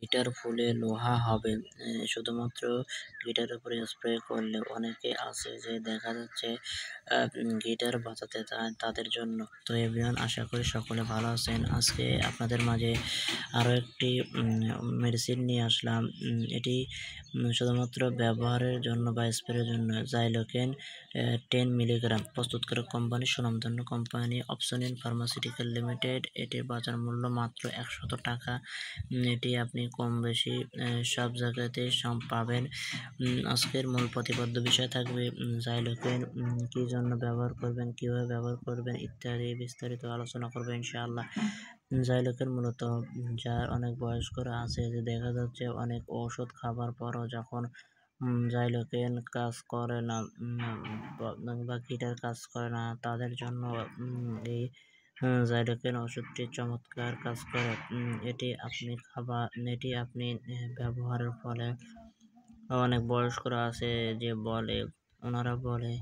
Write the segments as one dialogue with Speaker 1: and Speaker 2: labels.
Speaker 1: Guitar ফুলে লোহা হবে। শুধুমাত্র গিটারের উপরে স্প্রে করলে অনেকে আছে যে দেখা যাচ্ছে গিটার বাজাতে চায় তাদের জন্য। তো এভরিওয়ান, আশা করি সকলে ভালো আছেন। আজকে আপনাদের মাঝে আরও একটি মেডিসিন নিয়ে আসলাম। এটি শুধুমাত্র ব্যবহারের জন্য বা স্প্রের জন্য। জাইলোকেন 10 মিলিগ্রাম। প্রস্তুতকারক কোম্পানি সুনামধন্য কোম্পানি অপসনিন ফার্মাসিউটিক্যাল লিমিটেড। এটির বাজার মূল্য মাত্র 100 টাকা। এটি আপনি কম বেশি সব জায়গাতেই পাবেন। আজকের মূল প্রতিপাদ্য বিষয় থাকবে জাইলোকেন কী জন্য ব্যবহার করবেন, কীভাবে ব্যবহার করবেন ইত্যাদি বিস্তারিত আলোচনা করবো ইনশাআল্লাহ। জাইলোকেন মূলত যার অনেক বয়স্করা আছে যে দেখা যাচ্ছে অনেক ওষুধ খাবার পরও যখন জাইলোকেন কাজ করে না বা গিটার কাজ করে না তাদের জন্য এই জাইলোকেন ওষুধটি চমৎকার কাজ করে। এটি আপনি ব্যবহারের ফলে অনেক বয়স্করা আছে যে ওনারা বলে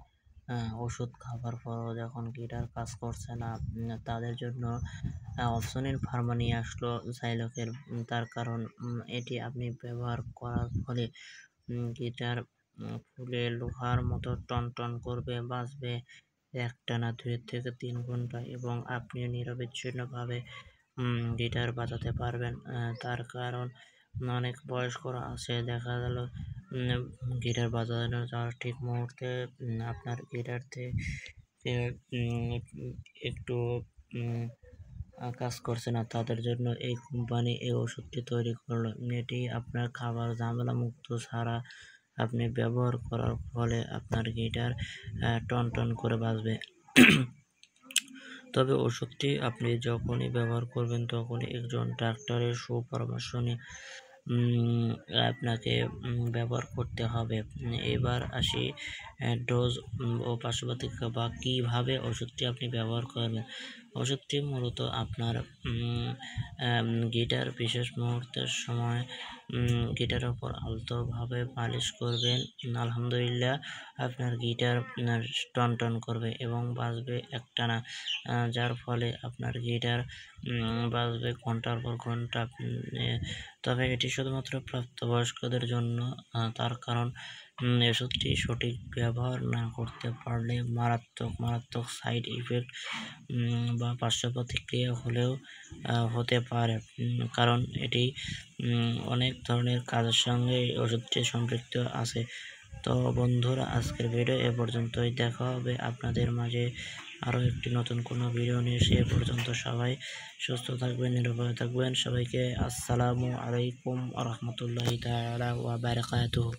Speaker 1: ওষুধ খাবার পরও যখন গিটার কাজ করছে না তাদের জন্য অপসনিন ফার্মা নিয়ে আসলো জাইলোকেন। তার কারণ এটি আপনি ব্যবহার করার ফলে গিটার ফুলে লোহার মতো টনটন করবে, বাজবে একটানা 2 থেকে 3 ঘন্টা এবং আপনি নিরবিচ্ছিন্নভাবে গিটার বাজাতে পারবেন। তার কারণ অনেক বয়স্করা আছে দেখা গেল গিটার বাজানো যাওয়ার ঠিক মুহূর্তে আপনার গিটার থেকে একটু কাজ করছে না, তাদের জন্য এই কোম্পানি এই ওষুধটি তৈরি করলো। এটি আপনার খাবার ঝামেলা মুক্ত ছাড়া আপনি ব্যবহার করার ফলে আপনার গিটার টনটন করে বাজবে। তবে ওষুধটি আপনি যখনই ব্যবহার করবেন তখনই একজন ডাক্তারের সুপরামর্শ নিয়ে আপনাকে ব্যবহার করতে হবে। এবার আসি ডোজ ও পার্শ্বপ্রতিক্রিয়া বা কীভাবে ওষুধটি আপনি ব্যবহার করবেন। ওষুধটি মূলত আপনার গিটার বিশেষ মুহূর্তের সময় গিটারের ওপর আলতোভাবে মালিশ করবেন। আলহামদুলিল্লাহ আপনার গিটার টনটন করবে এবং বাজবে একটানা, যার ফলে আপনার গিটার বাজবে ঘন্টার পর ঘন্টা। তবে এটি শুধুমাত্র প্রাপ্তবয়স্কদের জন্য। তার কারণ ওষুধটি সঠিক ব্যবহার না করতে পারলে মারাত্মক সাইড ইফেক্ট বা পার্শ্ব প্রতিক্রিয়া হতে পারে। কারণ এটি অনেক ধরনের কাজের সঙ্গে ওষুধটি সম্পৃক্ত আছে। তো বন্ধুরা, আজকের ভিডিও এ পর্যন্তই। দেখা হবে আপনাদের মাঝে আরও একটি নতুন কোনো ভিডিও নিয়ে। সে পর্যন্ত সবাই সুস্থ থাকবেন, নিরাপদে থাকবেন। সবাইকে আসসালামু আলাইকুম ওয়া রাহমাতুল্লাহি তাআলা ওয়া বারাকাতুহু।